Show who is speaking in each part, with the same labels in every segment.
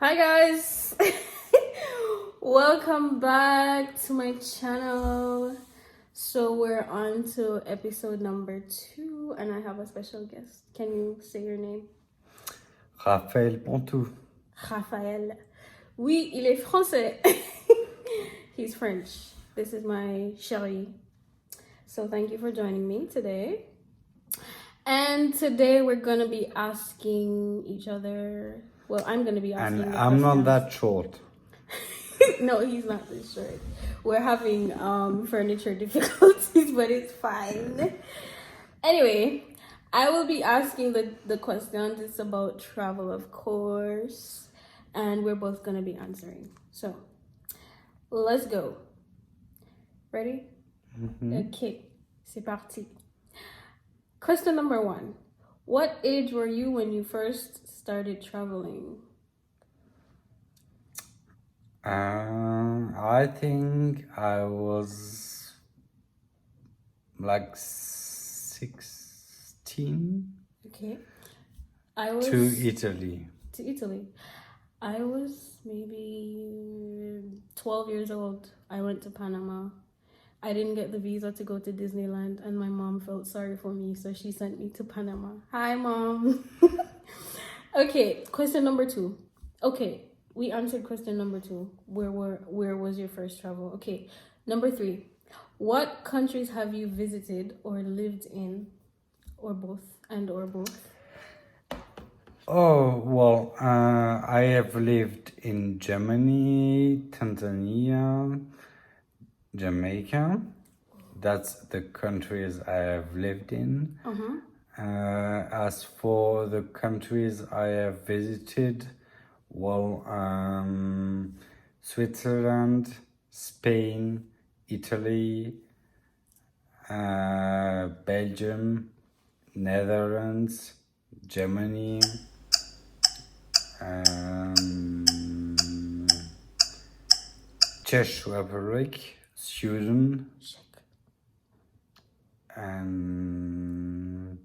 Speaker 1: Hi guys, welcome back to my channel. So we're on to episode number 2 and I have a special guest. Can you say your name?
Speaker 2: Raphaël Pontou.
Speaker 1: Raphaël. Oui, il est français. He's French. This is my chéri. So thank you for joining me today. And today we're gonna be asking each other. Well, I'm gonna be asking.
Speaker 2: And I'm not that short.
Speaker 1: No, he's not this short. We're having furniture difficulties, but it's fine. Anyway, I will be asking the questions. It's about travel, of course, and we're both gonna be answering. So let's go. Ready? Okay, c'est parti. Question number 1. What age were you when you first started traveling?
Speaker 2: I think I was like 16.
Speaker 1: Okay. I was
Speaker 2: to Italy.
Speaker 1: To Italy. I was maybe 12 years old. I went to Panama. I didn't get the visa to go to Disneyland and my mom felt sorry for me, so she sent me to Panama. Hi, Mom. Okay, question number 2. Okay, we answered question number 2. Where was your first travel? Okay, number 3. What countries have you visited or lived in, or both?
Speaker 2: Oh, well, I have lived in Germany, Tanzania, Jamaica. That's the countries I have lived in. As for the countries I have visited, well, Switzerland, Spain, Italy, Belgium, Netherlands, Germany, Czech Republic, Sweden, and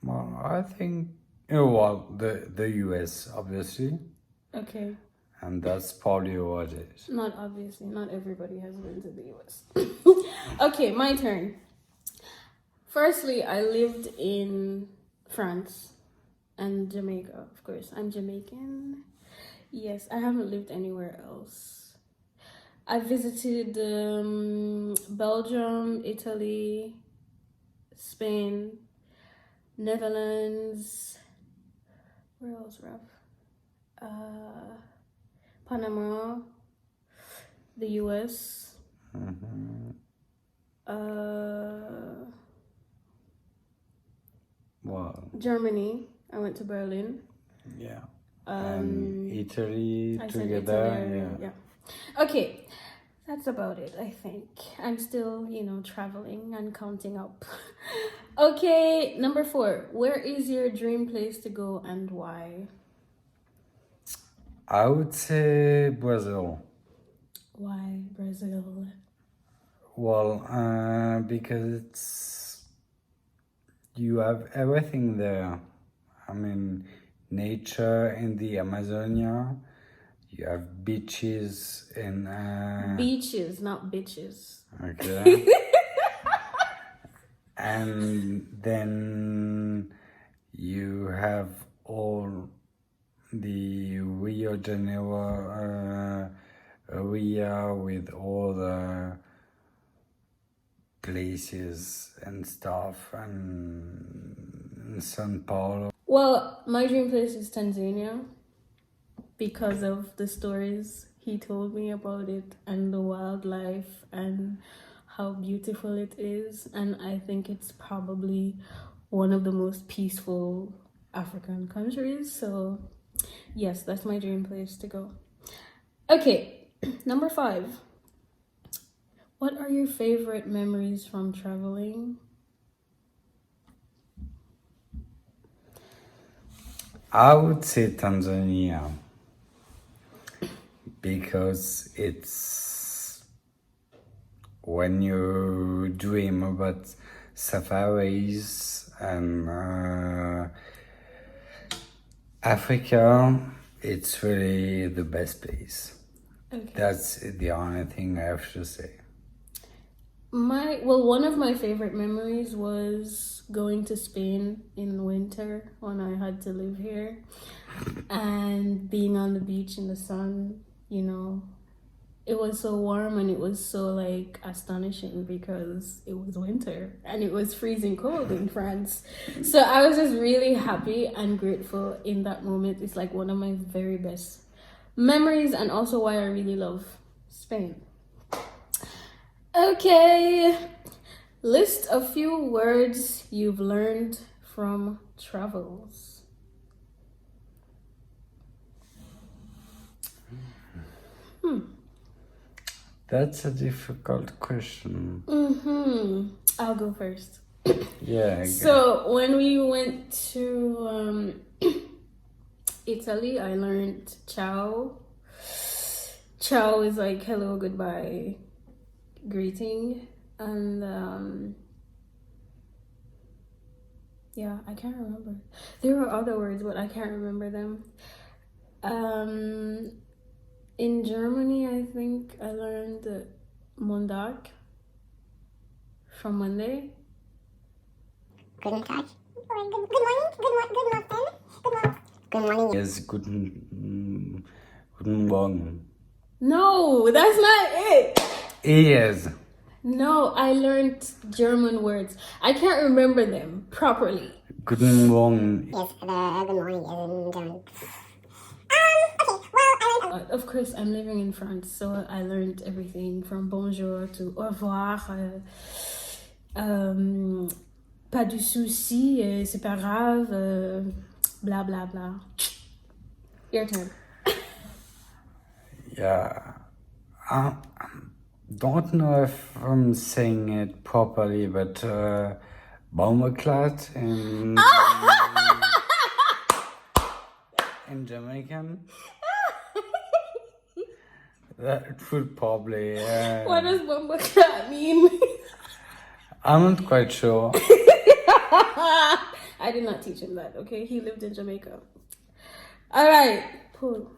Speaker 2: well, I think the US obviously.
Speaker 1: Okay.
Speaker 2: And that's probably what it is.
Speaker 1: Not obviously, not everybody has been to the US. Okay, my turn. Firstly, I lived in France and Jamaica, of course. I'm Jamaican. Yes, I haven't lived anywhere else. I visited Belgium, Italy, Spain, Netherlands. Where else, Raph? Panama, the US.
Speaker 2: Wow.
Speaker 1: Germany. I went to Berlin.
Speaker 2: Yeah. And Italy together.
Speaker 1: Italy, yeah. Okay, that's about it, I think. I'm still, traveling and counting up. Okay, number 4. Where is your dream place to go and why?
Speaker 2: I would say Brazil.
Speaker 1: Why Brazil?
Speaker 2: Well, because you have everything there. I mean, nature in the Amazonia. You have beaches in...
Speaker 1: Beaches, not bitches.
Speaker 2: Okay. And then you have all the Rio de Janeiro area with all the places and stuff, and São Paulo.
Speaker 1: Well, my dream place is Tanzania because of the stories he told me about it and the wildlife and how beautiful it is. And I think it's probably one of the most peaceful African countries. So yes, that's my dream place to go. Okay, number 5. What are your favorite memories from traveling?
Speaker 2: I would say Tanzania because it's when you dream about safaris and Africa, it's really the best place.
Speaker 1: Okay.
Speaker 2: That's the only thing I have to say.
Speaker 1: One of my favorite memories was going to Spain in winter when I had to live here and being on the beach in the sun, you know. It was so warm and it was so like astonishing because it was winter and it was freezing cold in France. So I was just really happy and grateful in that moment. It's like one of my very best memories and also why I really love Spain. Okay, list a few words you've learned from travels.
Speaker 2: That's a difficult question.
Speaker 1: I'll go first.
Speaker 2: Yeah. I guess.
Speaker 1: So when we went to Italy, I learned ciao. Ciao is like hello, goodbye, greeting, and yeah, I can't remember. There were other words, but I can't remember them. In Germany, I think I learned Montag from Monday.
Speaker 3: Guten Tag. Good morning. Good morning.
Speaker 2: Yes, guten Morgen.
Speaker 1: No, that's not it.
Speaker 2: Yes.
Speaker 1: No, I learned German words. I can't remember them properly.
Speaker 2: Guten Morgen.
Speaker 3: Yes, the good morning is in German.
Speaker 1: Of course, I'm living in France, so I learned everything from bonjour to au revoir, pas de souci, c'est pas grave, blah blah blah. Your turn.
Speaker 2: Yeah. I don't know if I'm saying it properly, but Baumerkleid in Jamaican. That would probably.
Speaker 1: What does Bumbuclat mean?
Speaker 2: I'm not quite sure.
Speaker 1: I did not teach him that, okay? He lived in Jamaica. Alright. Pull.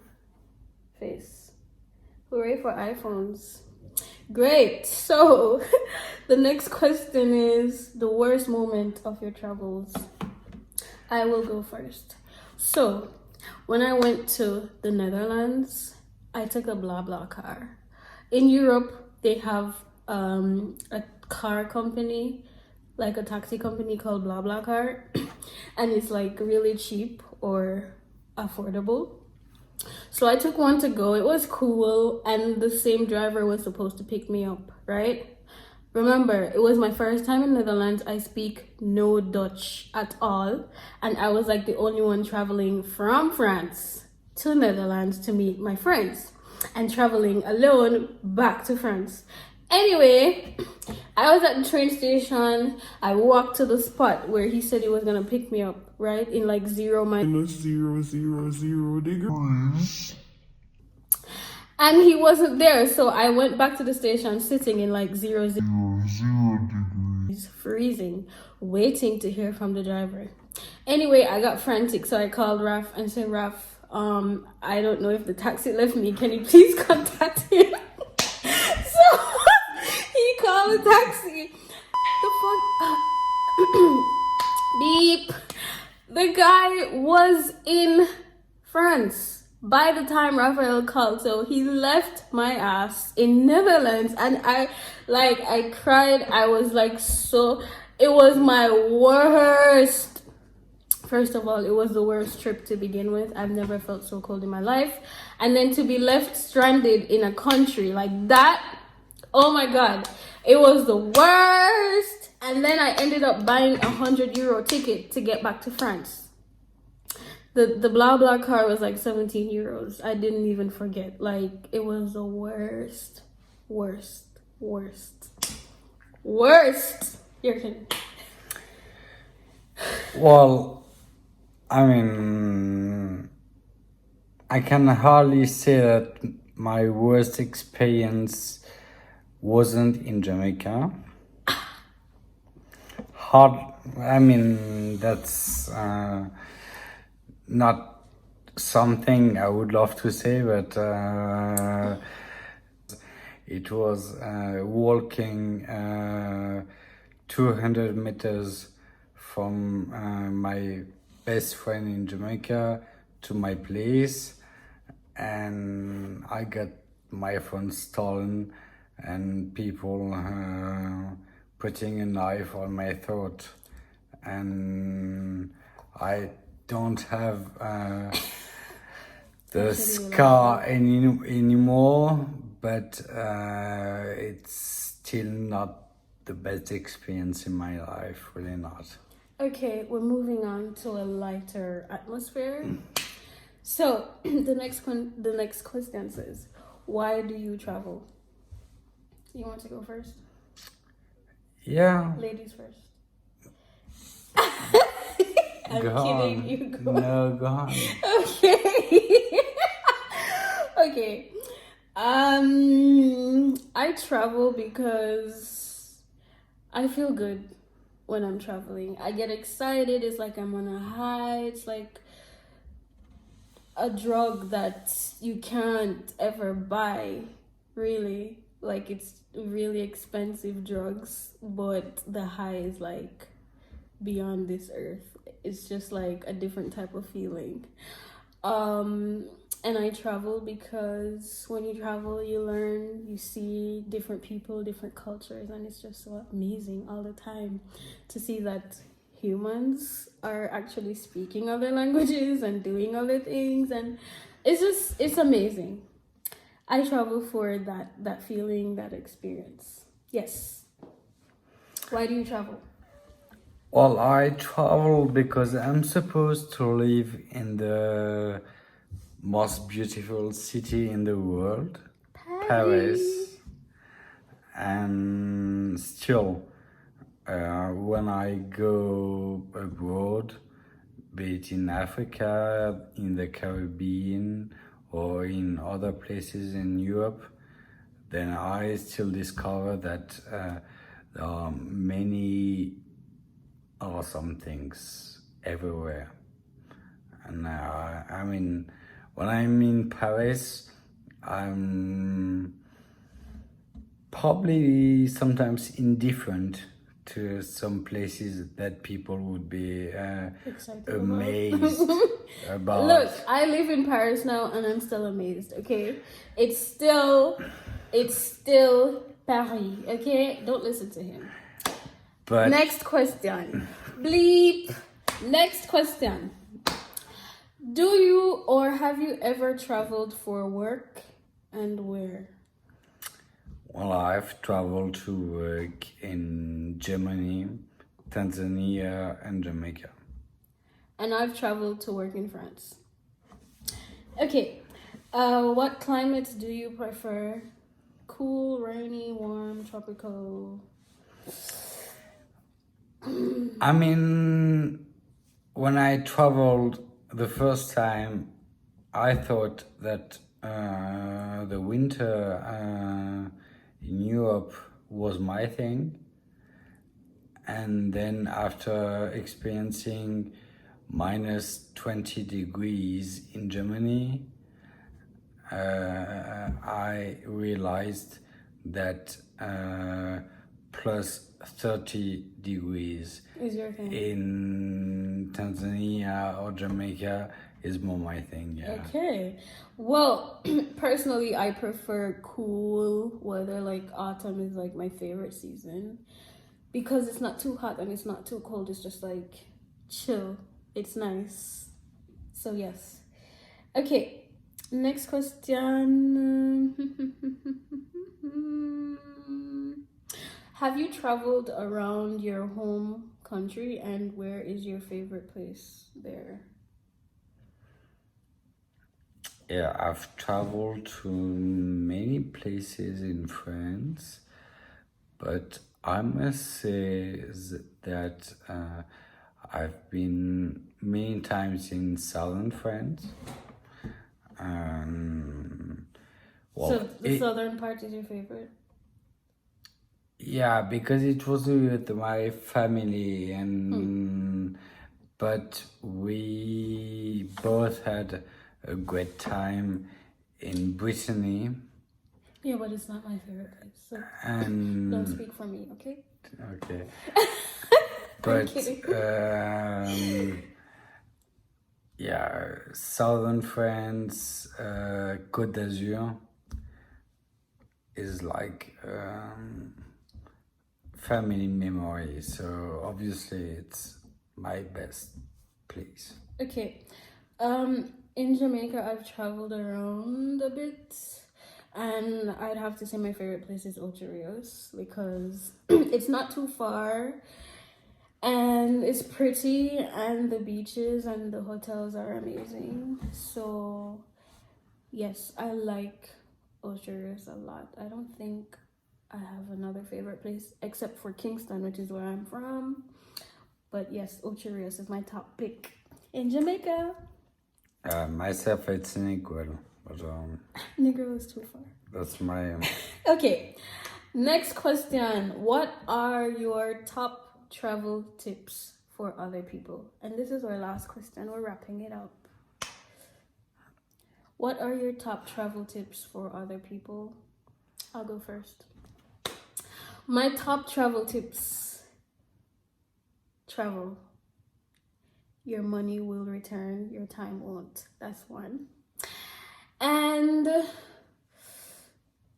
Speaker 1: Face. Hooray for iPhones. Great. So, the next question is the worst moment of your travels. I will go first. So, when I went to the Netherlands, I took a blah blah car. In Europe, they have a car company, like a taxi company called BlaBlaCar, and it's like really cheap or affordable. So I took one to go. It was cool, and the same driver was supposed to pick me up, right? Remember, it was my first time in Netherlands. I speak no Dutch at all, and I was like the only one traveling from France to Netherlands to meet my friends and traveling alone back to France. Anyway, I was at the train station. I walked to the spot where he said he was gonna pick me up, right? In like 0 degrees. And he wasn't there, so I went back to the station sitting in like 0 degrees, freezing, waiting to hear from the driver. Anyway, I got frantic, so I called Raph and said, Raph, I don't know if the taxi left me. Can you please contact him? So he called the taxi. The fuck? Beep. The guy was in France by the time Raphael called, so he left my ass in Netherlands, and I cried. I was like, so it was my worst. First of all, it was the worst trip to begin with. I've never felt so cold in my life. And then to be left stranded in a country like that, oh my God, it was the worst. And then I ended up buying a €100 ticket to get back to France. The blah blah car was like €17. I didn't even forget. Like, it was the worst. Your turn.
Speaker 2: Well, I mean, I can hardly say that my worst experience wasn't in Jamaica. I mean, that's not something I would love to say, but it was walking 200 meters from my best friend in Jamaica to my place, and I got my phone stolen and people putting a knife on my throat, and I don't have the scar anymore, but it's still not the best experience in my life, really not.
Speaker 1: Okay, we're moving on to a lighter atmosphere. So the next question says, why do you travel? You want to go first?
Speaker 2: Yeah.
Speaker 1: Ladies first.
Speaker 2: Go
Speaker 1: kidding,
Speaker 2: on.
Speaker 1: you go.
Speaker 2: No, go on.
Speaker 1: Okay. Okay. I travel because I feel good when I'm traveling. I get excited. It's like I'm on a high. It's like a drug that you can't ever buy, really. Like, it's really expensive drugs, but the high is like beyond this earth. It's just like a different type of feeling. And I travel because when you travel, you learn, you see different people, different cultures, and it's just so amazing all the time to see that humans are actually speaking other languages and doing other things, and it's amazing. I travel for that feeling, that experience. Yes. Why do you travel?
Speaker 2: Well, I travel because I'm supposed to live in the most beautiful city in the world, Paris. And still, when I go abroad, be it in Africa, in the Caribbean, or in other places in Europe, then I still discover that there are many awesome things everywhere. And I mean, when I'm in Paris, I'm probably sometimes indifferent to some places that people would be amazed about.
Speaker 1: Look, I live in Paris now and I'm still amazed, okay? It's still Paris, okay? Don't listen to him.
Speaker 2: But
Speaker 1: next question. Bleep. Next question. Do you or have you ever traveled for work, and where?
Speaker 2: well, I've traveled to work in Germany, Tanzania, and Jamaica.
Speaker 1: And I've traveled to work in France. Okay. What climates do you prefer? Cool, rainy, warm, tropical?
Speaker 2: I mean, when I traveled the first time, I thought that the winter in Europe was my thing. And then after experiencing minus 20 degrees in Germany, I realized that plus 30 degrees
Speaker 1: Is your thing?
Speaker 2: in Tanzania or Jamaica is more my thing, yeah.
Speaker 1: Okay. Well, personally, I prefer cool weather. Like autumn is like my favorite season because it's not too hot and it's not too cold. It's just like chill. It's nice. So yes. Okay. Next question. Have you traveled around your home country, and where is your favorite place there?
Speaker 2: Yeah, I've traveled to many places in France, but I must say that I've been many times in southern France.
Speaker 1: So the southern part is your favorite?
Speaker 2: Yeah, because it was with my family, and but we both had a great time in Brittany.
Speaker 1: Yeah, but it's not my favorite place, so
Speaker 2: And
Speaker 1: don't speak for me, okay?
Speaker 2: okay.
Speaker 1: I'm
Speaker 2: But
Speaker 1: kidding.
Speaker 2: yeah, southern France, Côte d'Azur is like family memory. So obviously it's my best place.
Speaker 1: Okay. In Jamaica, I've traveled around a bit, and I'd have to say my favorite place is Ocho Rios because it's not too far, and it's pretty, and the beaches and the hotels are amazing. So, yes, I like Ocho Rios a lot. I don't think I have another favorite place except for Kingston, which is where I'm from. But yes, Ocho Rios is my top pick in Jamaica.
Speaker 2: Myself, it's Negril, but
Speaker 1: Negro is too far.
Speaker 2: that's my.
Speaker 1: Okay, next question. What are your top travel tips for other people? And this is our last question. We're wrapping it up. What are your top travel tips for other people? I'll go first. My top travel tips. Travel. Your money will return, your time won't. That's one. And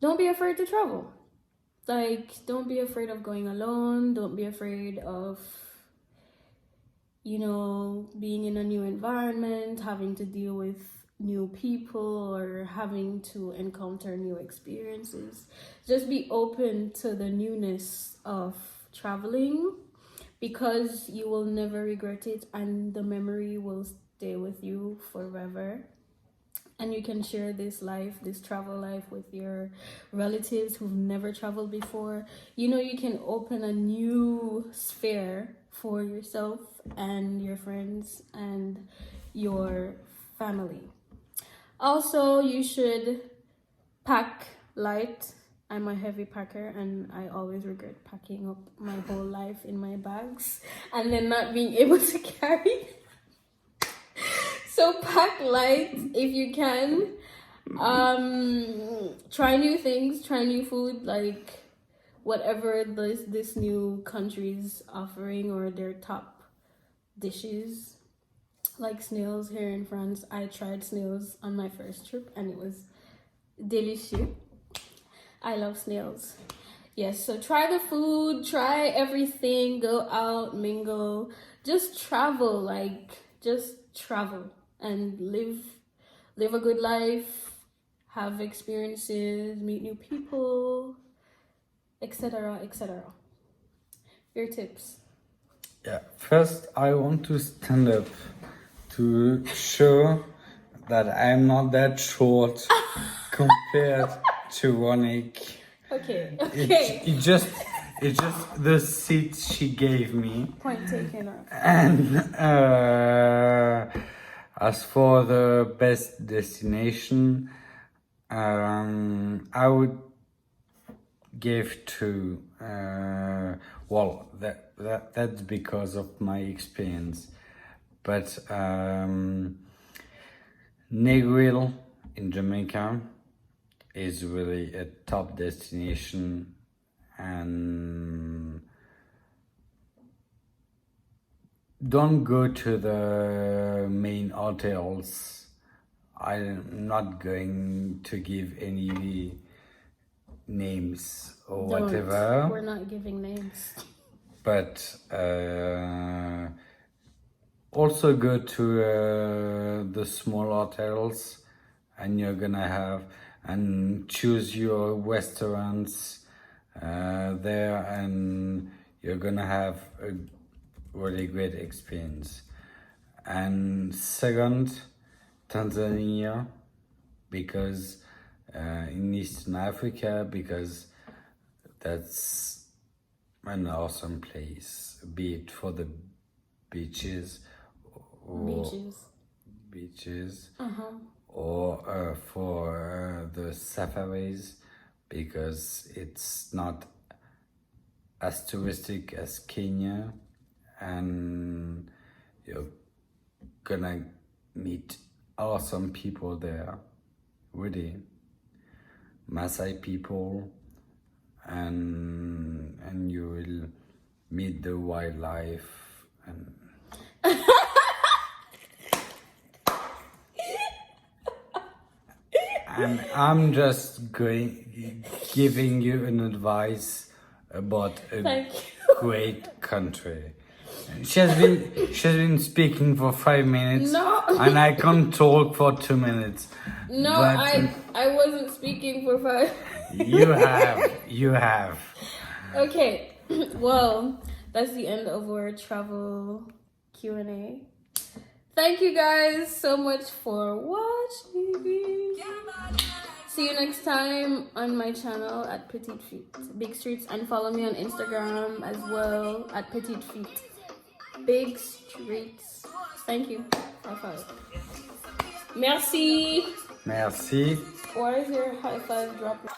Speaker 1: don't be afraid to travel. Like, don't be afraid of going alone. Don't be afraid of, being in a new environment, having to deal with new people, or having to encounter new experiences. Just be open to the newness of traveling because you will never regret it and the memory will stay with you forever. And you can share this life, this travel life, with your relatives who've never traveled before. You can open a new sphere for yourself and your friends and your family. Also, you should pack light. I'm a heavy packer and I always regret packing up my whole life in my bags and then not being able to carry. So pack light if you can. Try new things, try new food, like whatever this new country's offering or their top dishes. Like snails here in France. I tried snails on my first trip and it was delicious. I love snails. Yes, so try the food, try everything, go out, mingle, just travel, just travel and live a good life, have experiences, meet new people, etc., etc. Your tips.
Speaker 2: Yeah, first I want to stand up to show that I'm not that short compared to Ronik.
Speaker 1: Okay.
Speaker 2: It just the seat she gave me.
Speaker 1: Point taken.
Speaker 2: And as for the best destination, I would give two. Well, that's because of my experience, but Negril in Jamaica is really a top destination, and don't go to the main hotels. I'm not going to give any names or
Speaker 1: Don't.
Speaker 2: whatever.
Speaker 1: We're not giving names.
Speaker 2: But also go to the small hotels, and you're gonna have and choose your restaurants there, and you're gonna have a really great experience. And second, Tanzania, because in Eastern Africa, because that's an awesome place, be it for the beaches or or for the safaris, because it's not as touristic as Kenya, and you're gonna meet awesome people there, really. Maasai people, and you will meet the wildlife and and I'm just giving you an advice about a
Speaker 1: Thank you.
Speaker 2: great country. She's been speaking for 5 minutes,
Speaker 1: No.
Speaker 2: and I can't talk for 2 minutes.
Speaker 1: No,
Speaker 2: But
Speaker 1: I wasn't speaking for 5.
Speaker 2: you have.
Speaker 1: Okay, well, that's the end of our travel Q&A. Thank you guys so much for watching. See you next time on my channel at Petite Feet Big Streets, and follow me on Instagram as well at Petite Feet Big Streets. Thank you. High five. Merci.
Speaker 2: Merci.
Speaker 1: Why is your high five dropping?